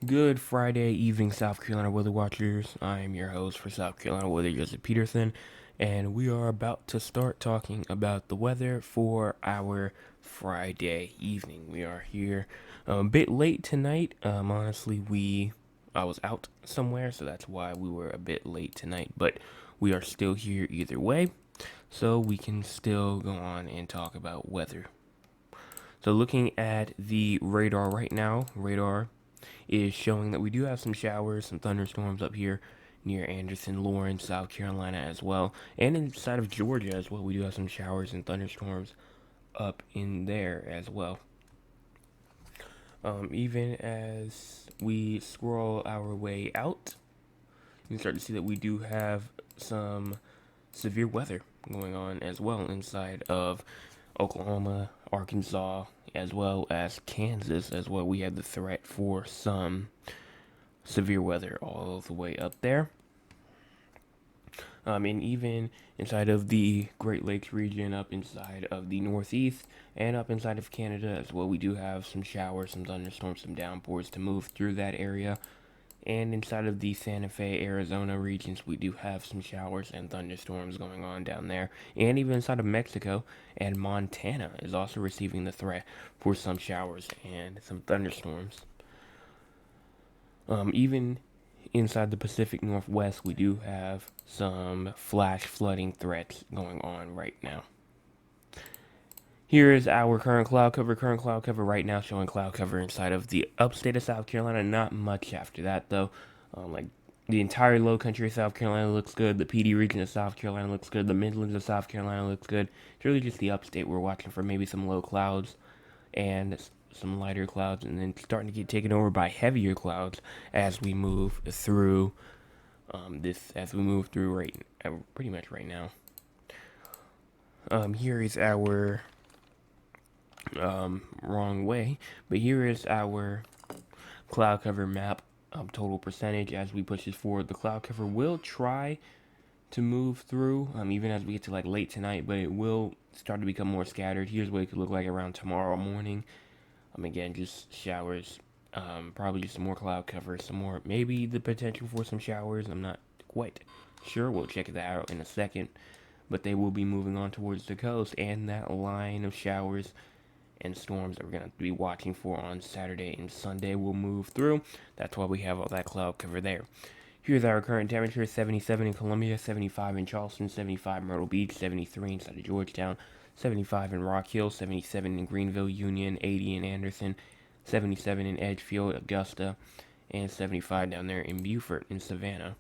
Good Friday evening, South Carolina Weather Watchers. I am your host for South Carolina Weather, Joseph Peterson, and we are about to start talking about the weather for our Friday evening. We are here a bit late tonight. Honestly, I was out somewhere, so that's why we were a bit late tonight. But we are still here either way, so we can still go on and talk about weather. So looking at the radar right now, radar is showing that we do have some showers, some thunderstorms up here near Anderson, Lawrence, South Carolina as well, and inside of Georgia as well. We do have some showers and thunderstorms up in there as well. Even as we scroll our way out, you can start to see that we do have some severe weather going on as well inside of Oklahoma, Arkansas, as well as Kansas as well. We have the threat for some severe weather all the way up there. And even inside of the Great Lakes region, up inside of the Northeast, and up inside of Canada as well, we do have some showers, some thunderstorms, some downpours to move through that area. And inside of the Santa Fe, Arizona regions, we do have some showers and thunderstorms going on down there. And even inside of Mexico and Montana is also receiving the threat for some showers and some thunderstorms. Even inside the Pacific Northwest, we do have some flash flooding threats going on right now. Here is our current cloud cover. Current cloud cover right now showing cloud cover inside of the upstate of South Carolina. Not much after that though. Like the entire low country of South Carolina looks good. The PD region of South Carolina looks good. The Midlands of South Carolina looks good. It's really just the upstate we're watching for maybe some low clouds and some lighter clouds, and then starting to get taken over by heavier clouds as we move through right pretty much right now. Here is our wrong way, but here is our cloud cover map total percentage as we push this forward. The cloud cover will try to move through even as we get to like late tonight, but it will start to become more scattered. Here's what it could look like around tomorrow morning. Again, just showers, probably just some more cloud cover, some more, maybe the potential for some showers. I'm not quite sure. We'll check that out in a second. But they will be moving on towards the coast, and that line of showers and storms that we're going to be watching for on Saturday and Sunday will move through. That's why we have all that cloud cover there. Here's our current temperature: 77 in Columbia, 75 in Charleston, 75 in Myrtle Beach, 73 inside of Georgetown, 75 in Rock Hill, 77 in Greenville, Union, 80 in Anderson, 77 in Edgefield, Augusta, and 75 down there in Beaufort and Savannah.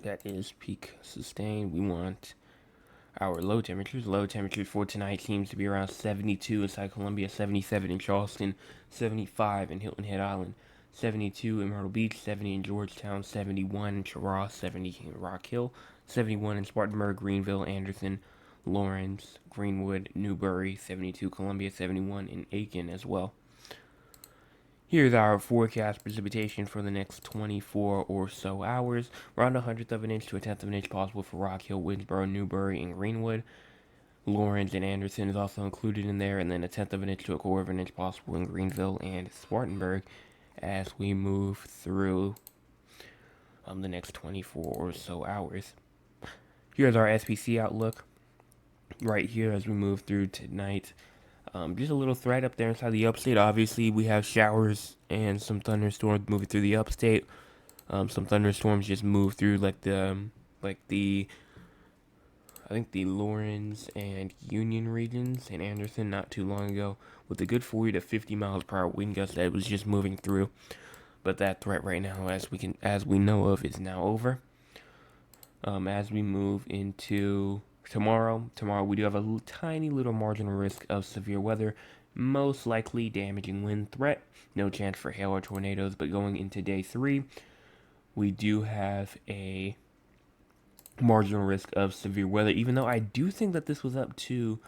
That is peak sustained. We want our low temperatures. Low temperatures for tonight seems to be around 72 inside Columbia, 77 in Charleston, 75 in Hilton Head Island, 72 in Myrtle Beach, 70 in Georgetown, 71 in Charras, 70 in Rock Hill, 71 in Spartanburg, Greenville, Anderson, Lawrence, Greenwood, Newberry, 72 Columbia, 71 in Aiken as well. Here's our forecast precipitation for the next 24 or so hours. Around a hundredth of an inch to a tenth of an inch possible for Rock Hill, Winsboro, Newberry, and Greenwood. Lawrence and Anderson is also included in there, and then a tenth of an inch to a quarter of an inch possible in Greenville and Spartanburg as we move through the next 24 or so hours. Here's our SPC outlook right here as we move through tonight. Just a little threat up there inside the upstate. Obviously, we have showers and some thunderstorms moving through the upstate. Some thunderstorms just move through like the I think the Lawrence and Union regions in Anderson not too long ago with a good 40 to 50 miles per hour wind gust that was just moving through. But that threat right now, as we know of, is now over. As we move into tomorrow we do have a tiny little marginal risk of severe weather, most likely damaging wind threat. No chance for hail or tornadoes, but going into day 3, we do have a marginal risk of severe weather, even though I do think that this was up to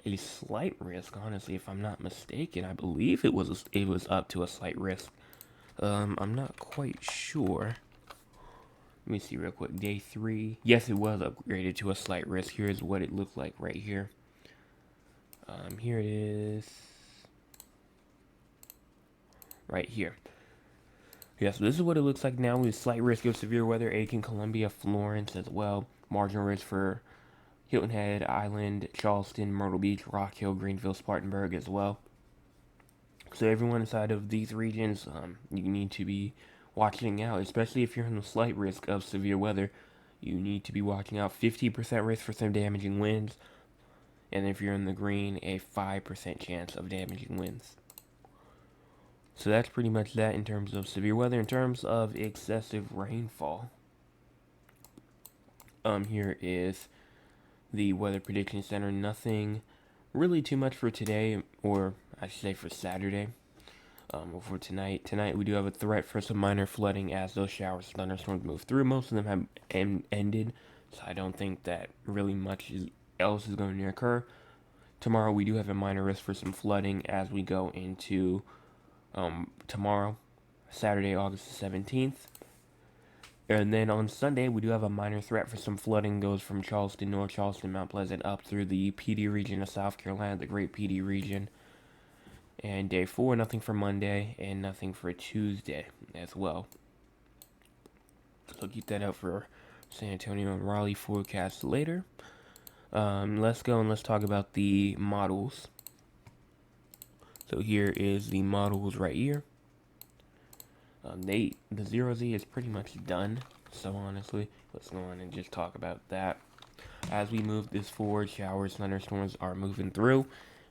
a slight risk, honestly, if I'm not mistaken. I believe it was up to a slight risk. I'm not quite sure. Let me see real quick. Day 3. Yes, it was upgraded to a slight risk. Here's what it looked like right here. Here it is. Right here. Yeah, so this is what it looks like now with slight risk of severe weather. Aiken, Columbia, Florence as well. Marginal risk for Hilton Head Island, Charleston, Myrtle Beach, Rock Hill, Greenville, Spartanburg as well. So everyone inside of these regions, you need to be watching out, especially if you're in the slight risk of severe weather. You need to be watching out. 50% risk for some damaging winds, and if you're in the green, a 5% chance of damaging winds. So that's pretty much that in terms of severe weather. In terms of excessive rainfall, here is the Weather Prediction Center. Nothing really too much for today, or I should say for Saturday. For tonight. Tonight we do have a threat for some minor flooding as those showers and thunderstorms move through. Most of them have ended, so I don't think that really much else is going to occur. Tomorrow we do have a minor risk for some flooding as we go into tomorrow, Saturday, August 17th. And then on Sunday, we do have a minor threat for some flooding. Goes from Charleston, North Charleston, Mount Pleasant, up through the PD region of South Carolina, the Great PD region. And day 4, nothing for Monday, and nothing for Tuesday as well. So keep that out for San Antonio and Raleigh forecast later. Let's go and let's talk about the models. So here is the models right here. The 0Z is pretty much done. So honestly, let's go on and just talk about that. As we move this forward, showers, thunderstorms are moving through.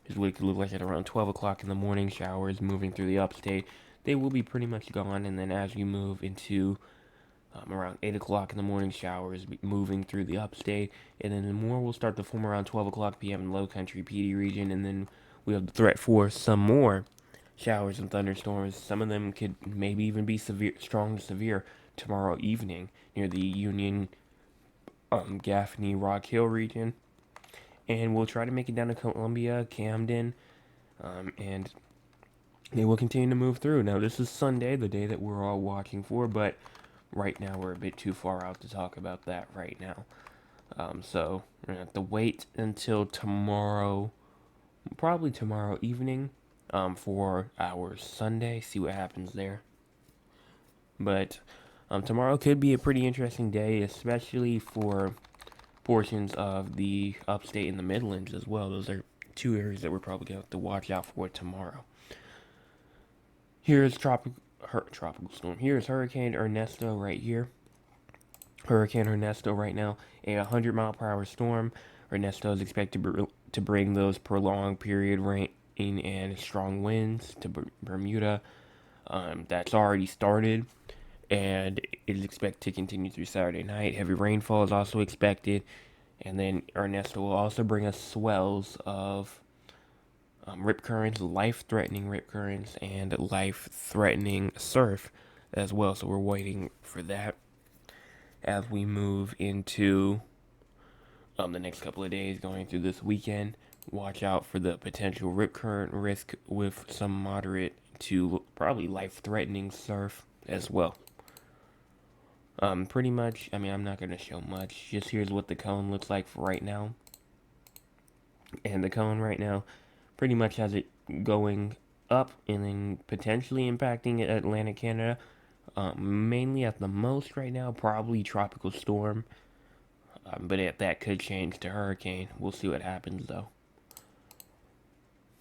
Is what it could look like at around 12 o'clock in the morning. Showers moving through the upstate. They will be pretty much gone, and then as you move into around 8 o'clock in the morning, showers moving through the upstate, and then more will start to form around 12 o'clock p.m. in the low country PD region, and then we have the threat for some more showers and thunderstorms. Some of them could maybe even be severe, strong to severe tomorrow evening near the Union, Gaffney, Rock Hill region. And we'll try to make it down to Columbia, Camden, and they will continue to move through. Now, this is Sunday, the day that we're all watching for, but right now we're a bit too far out to talk about that right now. So we're going to have to wait until tomorrow, probably tomorrow evening, for our Sunday, see what happens there. But tomorrow could be a pretty interesting day, especially for portions of the upstate and the Midlands as well. Those are two areas that we're probably going to have to watch out for tomorrow. Here's tropical storm. Here's Hurricane Ernesto right here. Hurricane Ernesto right now, a 100-mile-per-hour storm. Ernesto is expected to bring those prolonged period rain and strong winds to Bermuda. That's already started, and it is expected to continue through Saturday night. Heavy rainfall is also expected, and then Ernesto will also bring us swells of rip currents, life-threatening rip currents, and life-threatening surf as well. So we're waiting for that as we move into the next couple of days going through this weekend. Watch out for the potential rip current risk with some moderate to probably life-threatening surf as well. Pretty much, I mean, I'm not going to show much. Just here's what the cone looks like for right now. And the cone right now pretty much has it going up and then potentially impacting Atlantic Canada. Mainly at the most right now, probably tropical storm. But that could change to hurricane. We'll see what happens though.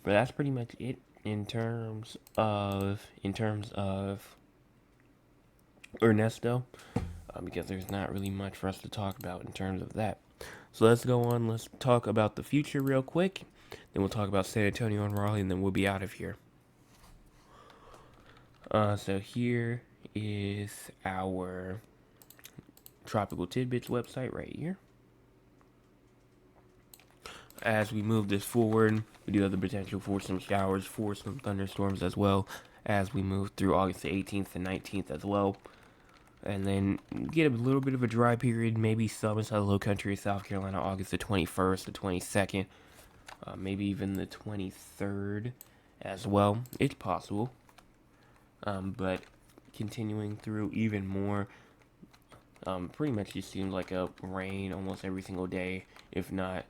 But that's pretty much it in terms of Ernesto, because there's not really much for us to talk about in terms of that. So let's go on. Let's talk about the future real quick. Then we'll talk about San Antonio and Raleigh, and then we'll be out of here. So here is our Tropical Tidbits website right here. As we move this forward, we do have the potential for some showers, for some thunderstorms as well as we move through August the 18th and 19th as well. And then get a little bit of a dry period, maybe some inside the low country of South Carolina, August the 21st, the 22nd, maybe even the 23rd as well. It's possible. But continuing through even more, pretty much just seems like a rain almost every single day, if not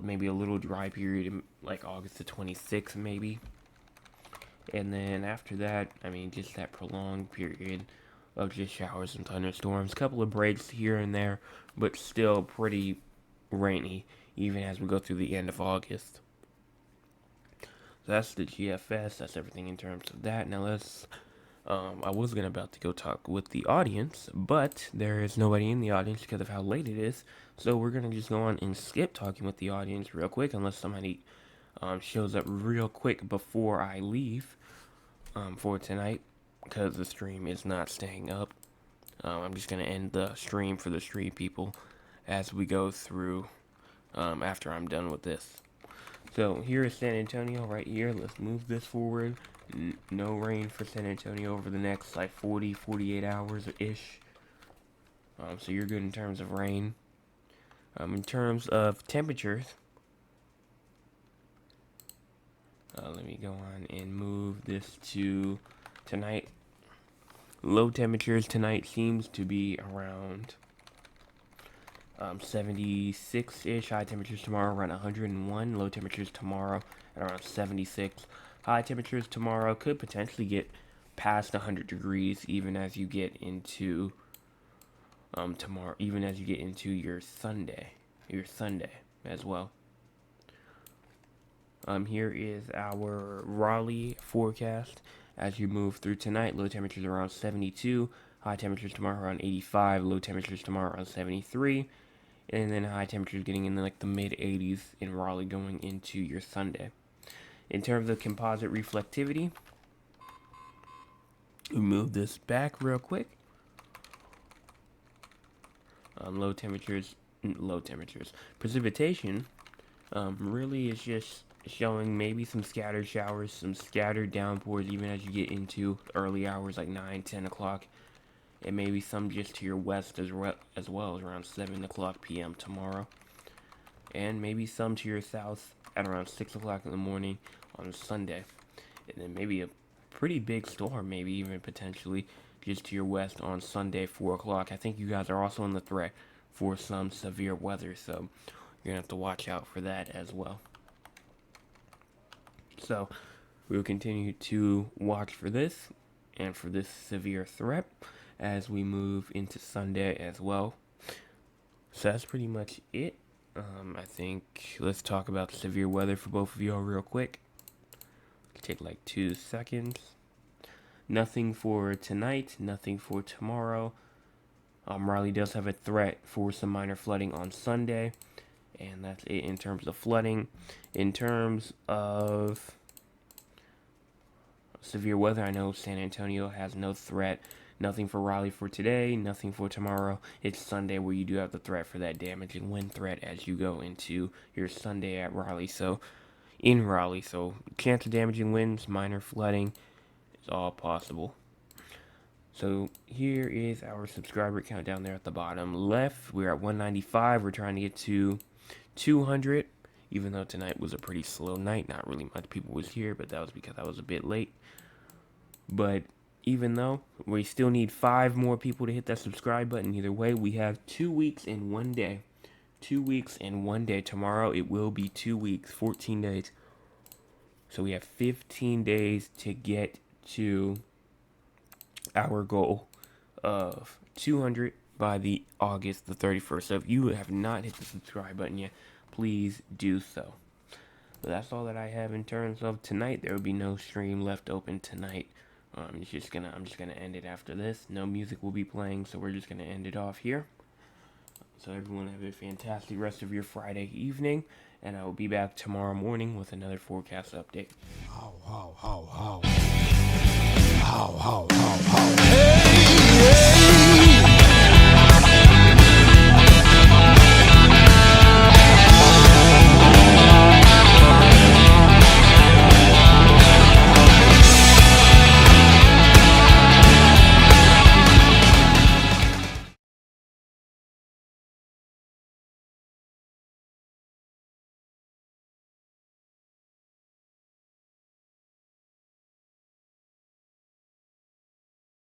maybe a little dry period in like August the 26th maybe. And then after that, I mean, just that prolonged period of just showers and thunderstorms. Couple of breaks here and there, but still pretty rainy, even as we go through the end of August. So that's the GFS. That's everything in terms of that. Now let's. I was about to go talk with the audience, but there is nobody in the audience because of how late it is. So we're gonna just go on and skip talking with the audience real quick, unless somebody shows up real quick before I leave for tonight, because the stream is not staying up. I'm just gonna end the stream for the stream people as we go through after I'm done with this. So here is San Antonio right here. Let's move this forward. No rain for San Antonio over the next like 48 hours ish. So you're good in terms of rain. In terms of temperatures, let me go on and move this to tonight. Low temperatures tonight seems to be around 76-ish. High temperatures tomorrow around 101. Low temperatures tomorrow at around 76. High temperatures tomorrow could potentially get past 100 degrees even as you get into tomorrow, even as you get into your Sunday as well. Here is our Raleigh forecast as you move through tonight. Low temperatures around 72. High temperatures tomorrow around 85. Low temperatures tomorrow around 73. And then high temperatures getting in like the mid 80s in Raleigh going into your Sunday. In terms of composite reflectivity, we move this back real quick. Low temperatures. Precipitation really is just showing maybe some scattered showers, some scattered downpours even as you get into early hours like 9, 10 o'clock. And maybe some just to your west as well as around 7 o'clock p.m. tomorrow. And maybe some to your south at around 6 o'clock in the morning on Sunday. And then maybe a pretty big storm, maybe even potentially just to your west on Sunday, 4 o'clock. I think you guys are also in the threat for some severe weather, so you're going to have to watch out for that as well. So we will continue to watch for this and for this severe threat as we move into Sunday as well. So that's pretty much it. I think let's talk about severe weather for both of y'all real quick. Take like 2 seconds. Nothing for tonight, nothing for tomorrow. Raleigh does have a threat for some minor flooding on Sunday, and that's it in terms of flooding. In terms of severe weather, I know San Antonio has no threat. Nothing for Raleigh for today, nothing for tomorrow. It's Sunday where you do have the threat for that damage and wind threat as you go into your Sunday at Raleigh. So, in Raleigh, so chance of damaging winds, minor flooding, is all possible. So here is our subscriber count down there at the bottom left. We're at 195. We're trying to get to 200, even though tonight was a pretty slow night. Not really much people was here, but that was because I was a bit late. But even though we still need 5 more people to hit that subscribe button, either way, we have 2 weeks and 1 day. 2 weeks and 1 day. Tomorrow it will be 2 weeks, 14 days. So we have 15 days to get to our goal of 200 by the August the 31st. So if you have not hit the subscribe button yet, please do so. But that's all that I have in terms of tonight. There will be no stream left open tonight. I'm just gonna end it after this. No music will be playing, so we're just gonna end it off here. So everyone have a fantastic rest of your Friday evening, and I will be back tomorrow morning with another forecast update. Hey, yeah.